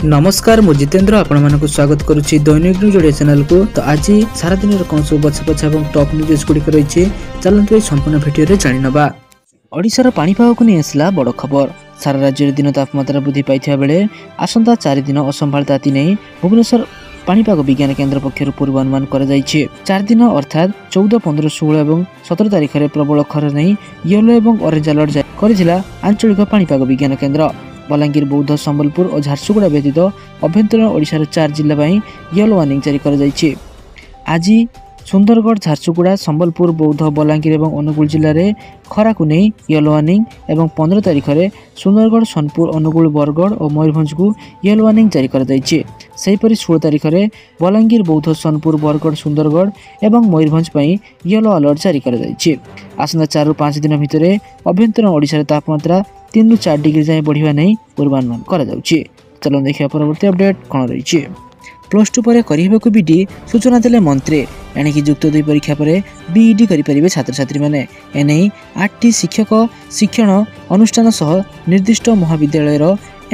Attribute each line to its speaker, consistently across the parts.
Speaker 1: नमस्कार मु जितेंद्र आपण मानक स्वागत करुच्ची दैनिक न्यूज ओडिया चैनल को। तो आज सारा दिन कौन सब बछा बछा और टॉप न्यूज गुड़िक रही चलते संपूर्ण भिडियो जाणी नवा। ओडिशार पाणीपाग को नहीं आसला बड़ खबर। सारा राज्य दिन तापमात्रा वृद्धि पाई बेले आसंता 4 दिन असंभाल ताती नहीं भुवनेश्वर पाणीपाग विज्ञान केन्द्र पक्षर पूर्वानुमान कर 4 दिन अर्थात 14, 15, 16 और 17 तारिख में प्रबल खरा नहीं येलो और ऑरेंज अलर्ट जारी कर आंचलिक पाणीपाग विज्ञान केन्द्र। बलांगीर, बौद्ध, संबलपुर और झारसुगुड़ा व्यतीत अभ्यंतरण ओडिशार 4 जिला येलो वार्निंग जारी कर आज सुंदरगढ़, झारसुगुड़ा, संबलपुर, बौद्ध, बलांगीर और अनुगुल जिले में खरा को नहीं येलो वार्निंग और 15 तारिख में सुंदरगढ़, सोनपुर, अनुगुल, बरगढ़ और मयूरभंज को येलो वार्निंग जारी कर 16 तारिख में बलांगीर, बौद्ध, सोनपुर, बरगढ़, सुंदरगढ़ और मयूरभंज येलो अलर्ट जारी कर आसंता 4 ରୁ 5 दिन भितर अभ्यंतरण ओडिशार तापमात्रा 3 ରୁ 4 डिग्री जाए बढ़िया नहीं पूर्वानुमान करा जाउछि। चलो देखिए परवर्ती अपडेट कौन रही। +2 पर को बीडी सूचना देले मंत्री। एणिकी युक्त 2 परीक्षा पर बीईडी करें छात्र छात्री मैंने एने 8टी शिक्षक शिक्षण अनुष्ठान सह निर्दिष्ट महाविद्यालय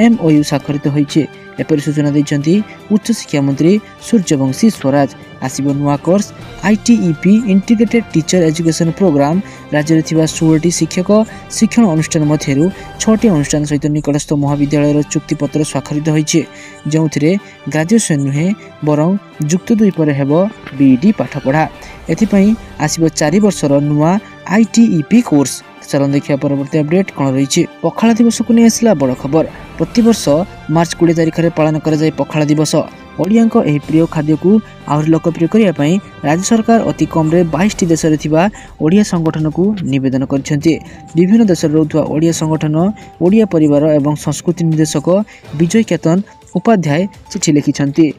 Speaker 1: MOU स्वाक्षरित होइछे। एपरि सूचना दैछन्ती उच्च शिक्षा मंत्री सूर्यवंशी स्वराज। आसिबो नुआ course ITEP integrated teacher education program. राज्य में 16टी शिक्षक शिक्षण अनुष्ठान मध्यरु 6टी अनुष्ठान सहित निकटस्थ महाविद्यालय चुक्तिपत्र स्वाक्षरित होइछे, जो ग्रेजुएशन नुहे बरं युक्त 2 पर हेबो बीईडी पाठपढ़ा। एथिपई आसिबो 4 वर्षर नुआ ITEP कोर्स। चलन देखिए परवर्ती अपडेट कौन रही। पखाला दिवस को नहीं आसला बड़ खबर। प्रतिवर्ष मार्च 20 तारिख में पालन कर पखाला दिवस। ओडिया प्रिय खाद्य को आहरी लोकप्रिय करने राज्य सरकार अति कम 22टी देश में ओडिया संगठन को निवेदन कर विभिन्न देश रोथुआ ओडिया संगठन ओडिया परिवार एवं संस्कृति निर्देशक विजय केतन उपाध्याय चिठी लिखिछन्ति।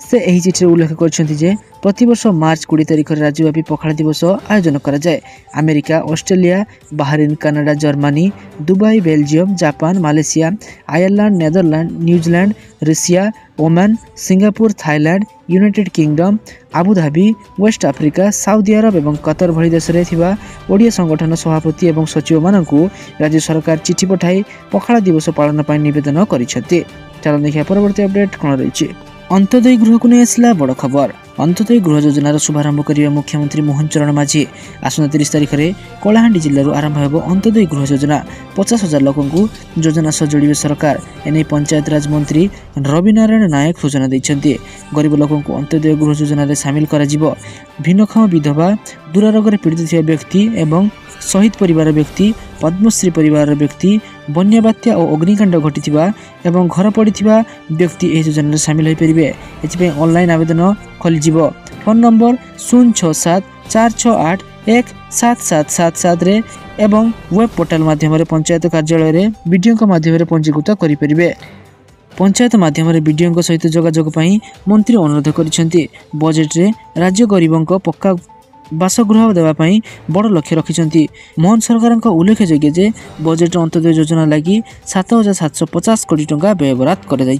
Speaker 1: से एही चिठी उल्लेख कर प्रतिवर्ष मार्च 20 तारिख राज्यव्यापी पखाला दिवस आयोजन कराए। America, Australia, Bahrain, Canada, Germany, Dubai, Belgium, Japan, Malaysia, Ireland, Netherland, New Zealand, Russia, Oman, Singapore, Thailand, United Kingdom, Abu Dhabi, West Africa, Saudi Arab और कतर भली देश में ओडिया संगठन सभापति और सचिव मानू राज्य सरकार चिठी पठाई पखाला दिवस पालन पर निवेदन कर। चलो देखिए परवर्ती अपडेट कौन रही। अंत्योदय गृह को नहीं आसला बड़ खबर। अंत्योदय गृह योजनार शुभारंभ कर मुख्यमंत्री मोहन चरण माझी। आसंता 30 तारिख में कलाहांडी जिलूर आरंभ हो अंत्योदय गृह योजना। 50,000 लोकों को योजना सह जोड़े सरकार। एने पंचायत राज मंत्री रवि नारायण नायक सूचना देते गरीब लोकों को अंत्योदय गृह योजन सामिल कर भिन्नक्षम, विधवा, दुरारोग पीड़ित थी व्यक्ति एवं शहीद परिवार व्यक्ति, पद्मश्री परिवार व्यक्ति, बन्या बात्या और अग्निकांड घटी एवं घर पड़ी व्यक्ति यह योजन सामिल हो पारे। एथि ऑनलाइन आवेदन खोलीजिवो। फोन नंबर 067 468 17777 रे एवं वेब पोर्टाल माध्यम पंचायत कार्यालय वीडियो माध्यम पंजीकृत करें। पंचायत माध्यम वीडियो सहित जोगाजोग मंत्री अनुरोध कर बजेट रे राज्य गरीबों पक्का बासगृह देवाई बड़ लक्ष्य रखिंट। मोहन सरकार उल्लेखयोग्य जे बजेट अंत्योदय योजना लगी 7,750 कोटी टंका व्ययबराद कर।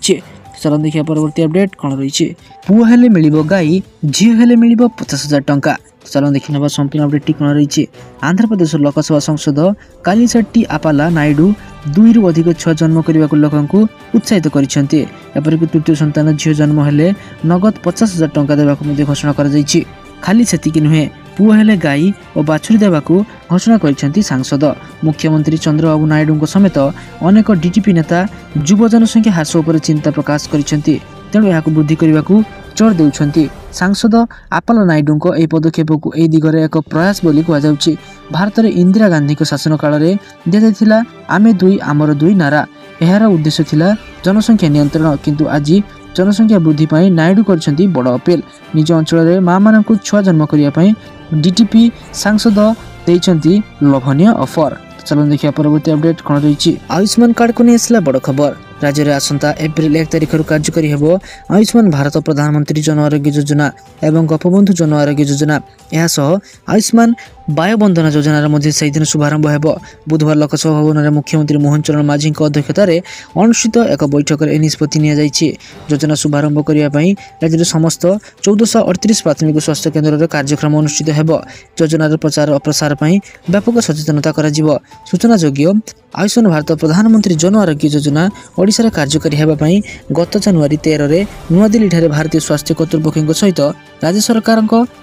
Speaker 1: चलन देखिए परवर्ती अपडेट कौन रही। पुओ हेले मिलिबो गाई, झील हेले मिलिबो 50,000 टंका। चलन देखि नबा संपूर्ण अपडेट कौन रही। आंध्र प्रदेश लोकसभा सांसद कालीशेट्टी आपाला नायडू 2 ରୁ अधिक छुआ जन्म करने को लोकों को उत्साहित करछन्ते। एपरिक तृतीय संतान झील जन्म हेले नगद 50,000 टंका देवाक घोषणा कर। खाली सेतिकी नुहे, पुओ हेले गाई और बाछुरी देवाकू घोषणा कर सांसद। मुख्यमंत्री चंद्रबाबू नायडू समेत अनेक डीटीपी नेता युव जनसंख्या ह्रास पर चिंता प्रकाश करछन्ति, तेणु यह वृद्धि करने को जोर देउछन्ति। सांसद आपाला नायडू यह पदक्षेप को यह दिगरे एक प्रयास बोली कहुछि। भारत में इंदिरा गांधी शासन काल में दिया आमे दुई आमर दुई नारा। यार उद्देश्य थिला जनसंख्या नियंत्रण, किंतु आज जनसंख्या वृद्धि पाई नायडू करछन्ति बड़ अपील। निज अंचल में माँ मान छुआ जन्म करने डीटीपी सांसद देइछन्ति लोभनीय ऑफर। चलो देखिए परवर्ती अपडेट कौन रही। आयुष्मान कार्ड को नहीं आसला बड़ खबर। राज्य में आसंता एप्रिल 1 तारिख कार्यकारी हो आयुष्मान भारत प्रधानमंत्री जन आरोग्य योजना एवं गोपबंधु जन आरोग्य योजना। यह आयुष्मान बायोबंधन योजनार मध्य से दिन शुभारंभ हो। बुधवार लोकसभा भवन में मुख्यमंत्री मोहन चरण माझी अध्यक्षतार अनुष्ठित एक बैठक में निष्पत्ति योजना शुभारंभ करने राज्य में समस्त 1438 प्राथमिक स्वास्थ्य केन्द्र कार्यक्रम अनुष्ठित हो। योजनार प्रचार और प्रसार व्यापक सचेतनता। सूचना योग्य आयुष्मान भारत प्रधानमंत्री जन आरोग्य योजना ओडिशार कार्यकारी हेबा पई गत जनवरी 13 रे नुआदिल्ली ठारे भारतीय स्वास्थ्य कर्तृपक्षों सहित राज्य सरकार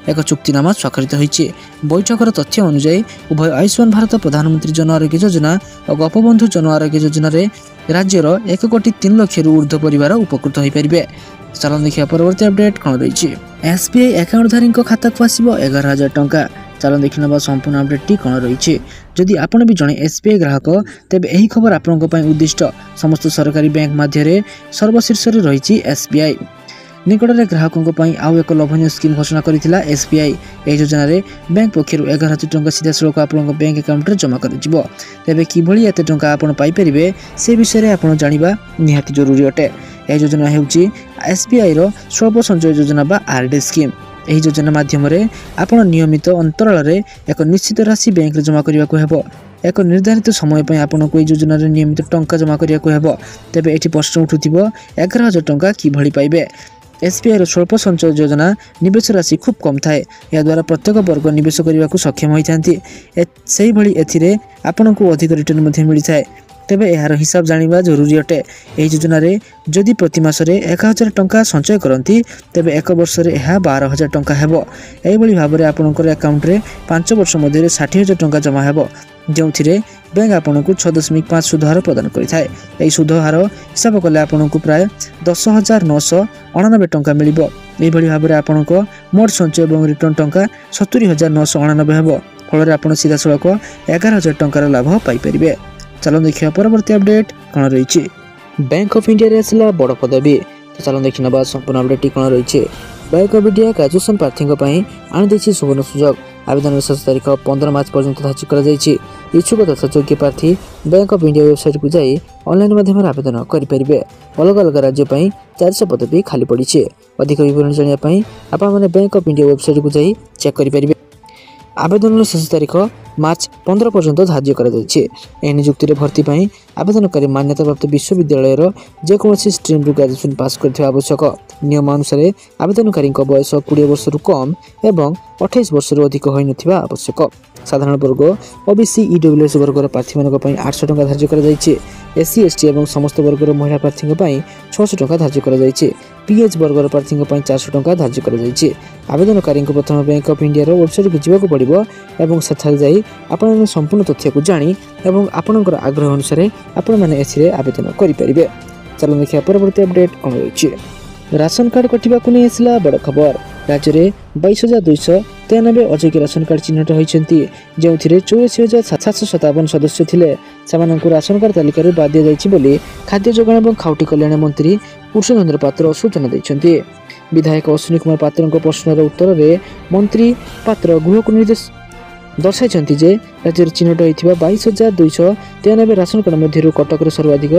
Speaker 1: एक चुक्तिनामा स्वाक्षरित होईछि। बैठकर तथ्य अनुसार उभय आयुष्मान भारत प्रधानमंत्री जन आरोग्य योजना और गोपबंधु जन आरोग्य योजना रे राज्यर 1,03,00,000 रु ऊर्ध्व परिवार उपकृत हो पारे। चलो देखिए परवर्ती अपडेट कौन रही। एसबीआई अकाउंटधारी खाता को आसो 11,000 टंका। चलो देखि नबा संपूर्ण अपडेट टी कौन रही। जदि आपण भी जड़े एसबीआई ग्राहक तेज यही खबर आपण उद्दिष्ट। समस्त सरकारी बैंक माध्यम सर्वशीर्ष रही एसबीआई। निकट में ग्राहकों आउ एक लोभनीय स्कीम घोषणा करथिला एसबीआई। यह योजना रे बैंक पक्षर 11,000 टंका सीधा सड़क आपण बैंक अकाउंट जमा कर तेज किभली एत टंका आपण पाई परिबे से विषय में आपण जानिबा निहाती जरूरी अटे। यह योजना हेउची एसबीआई रो स्वल्प संचय योजना बा आरडी स्कीम। यह योजना माध्यम आपण नियमित अंतराल रे एक निश्चित राशि बैंक रे जमा करने को हेबो। एक निर्धारित समय पर आपन को योजना रे नियमित टंका जमा करने को हेबो। तेबे एठी प्रश्न उठुथिबो 11,000 टंका किभली पाइबे। एसबीआई रो स्वल्प संचय योजना निवेश राशि खूब कम थाए। या द्वारा प्रत्येक वर्ग निवेश करने को सक्षम होइथांती। सेही भली एथिरे आपन को अधिक रिटर्न मध्ये मिली थाए। तेबे यार हिसाब जानिबा जरूरी अटे। एही योजना रे जदि प्रति मासरे 1,000 टंका संचय करंती तेबे एक वर्ष रे यह 12,000 टंका हेबो। एही भली भाबरे आपनकर अकाउंट रे 5 वर्ष मध्ये 60,000 टंका जमा हेबो। जोथिरे बैंक आपन को 6.5 सुध हार प्रदान करिथाय। एही सुध हार हिसाब कले आपन को प्राय 10,999 टंका मिलिबो। एही भली भाबरे आपन को मोट संचय एवं रिटर्न टंका 70,999 हेबो। फल रे आपन सीधा सड़क 11,000 टंकार लाभ पाई परिबे। चलो देखिए परवर्ती अपडेट कौन रही। बैंक ऑफ इंडिया रे आसला बड़ पदवी। तो चलो देखि नबा संपूर्ण अपडेट कौन रही। बैंक ऑफ इंडिया ग्रेजुएशन प्रार्थी आनी सुवर्ण सुजोग। आवेदन शेष तारीख 15 मार्च पर्यंत धार्य कर इच्छुक तथा योग्य प्रार्थी बैंक ऑफ इंडिया वेबसाइट को जाई ऑनलाइन माध्यम आवेदन करेंगे। अलग अलग राज्य 400 पदवी खाली पड़ी। अधिक विवरण जानापी आपण बैंक ऑफ इंडिया वेबसाइट को जाई चेक करेंगे। आवेदन शेष तारीख मार्च 15 पर्यंत धार्य कर नियुक्ति भर्ती पर आवेदनकारी मान्यता प्राप्त विश्वविद्यालय जेकोसी स्ट्रीम ग्रेजुएशन पास कर आवश्यक। नियम अनुसार आवेदनकारी बयस 20 वर्ष कम एवं 28 वर्ष अधिक हो न आवश्यक। साधारण वर्ग ओबीसी ईडब्ल्यूएस वर्गर प्रार्थी 800 टंका धार्य कर एससी एसटी और समस्त वर्गर महिला प्रार्थी 600 टंका धार्य कर पीएच वर्गर प्रार्थी 400 टंका धार्य कर आवेदनकारी प्रथम बैंक ऑफ इंडिया वेबसाइट को जावाक पड़ो और सेठारे जाई आपण संपूर्ण तथ्य को जानी और आपणकर आग्रह अनुसार आपण मैंने आवेदन करेंगे। चलो देखिए परवर्ती अपडेट कौन रही। राशन कार्ड कटिबा को नहीं आसला बड़ खबर। राज्य में 22,293 अयोग्य राशन कार्ड चिन्हट होती जो 84,757 सदस्य थे से राशन कार्ड तालिकार बाद दि जाइए खाद्य जोगाण और खाउटी कल्याण मंत्री पुरुषोत्तम पात्र सूचना देते। विधायक अश्विनी कुमार पात्र प्रश्नर उत्तर में मंत्री पात्र गृह को निर्देश दर्शाई जे राज्य में चिन्हट होता 22,293 राशन कार्ड मध्य कटक सर्वाधिक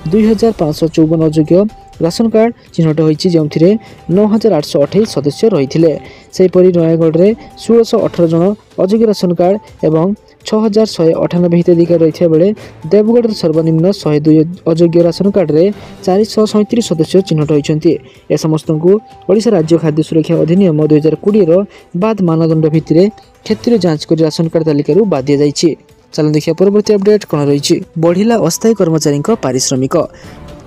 Speaker 1: 2,554 अयोग्य राशन कार्ड चिन्हट होती जो 9,828 सदस्य रही थे। सेहीपरि नयागढ़ में 1,618 जन अयोग्य राशन कार्ड और 6,198 हिताधिकारी रही बेले देवगढ़ सर्वनिम्न 102 अयोग्य राशन कार्ड रे 437 सदस्य चिन्हट होती। ए समस्त को ओडिशा राज्य खाद्य सुरक्षा अधिनियम 2020 बाद मानदंड भित्तिरे क्षेत्रीय जांच कर राशन कार्ड तालिकार बाद दि जाइए। चलो देखिए परवर्ती अपडेट कौन रही। बढ़िला अस्थायी कर्मचारी पारिश्रमिक।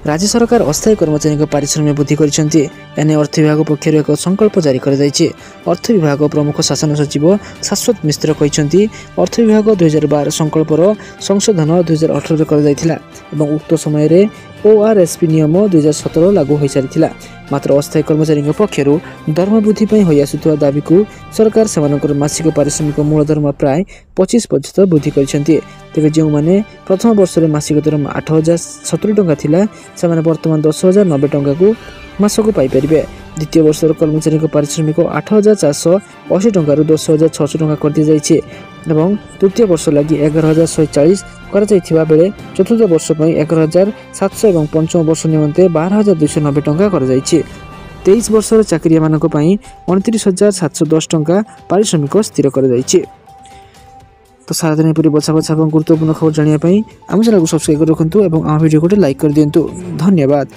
Speaker 1: राज्य सरकार अस्थायी कर्मचारी पारिश्रमिक वृद्धि करछन्ती। एने अर्थ विभाग पक्षर एक संकल्प जारी कर जाइए। अर्थ विभाग प्रमुख शासन सचिव शाश्वत मिश्र कहते अर्थ विभाग 2012 संकल्पर संशोधन 2018 कर जाइथिला एवं उक्त समय ओआरएसपी नियम 2017 लागू हो सारी। मात्र अस्थायी कर्मचारी पक्षर दरमा वृद्धि हो आसुवा दाबी को सरकार से मासिक पारिश्रमिक मूल दरमा प्राय 25% वृद्धि करछन्ती। तेबे जो माने प्रथम वर्ष में मासिक दरमा 8,070 टंका थिला से वर्तमान 10,090 टंका को मासक पाइपर। द्वितीय वर्ष कर्मचारी पारिश्रमिक 8,480 टंकार 10,600 टंका कर दी जाइए एवं तृतीय वर्ष लगी 11,140 कर बेले चतुर्थ वर्ष 11,700 और पंचम वर्ष निमंते 12,290 टंका कर 23 वर्ष चाकरिया मान 29,710 टंका पारिश्रमिक स्थिर कर। तो सारा दिन पूरी बछा बछा गुरुत्वपूर्ण खबर जानापी आम चैनल को सब्सक्राइब कर रखुँ और आम वीडियो को लाइक कर दिंतु। धन्यवाद।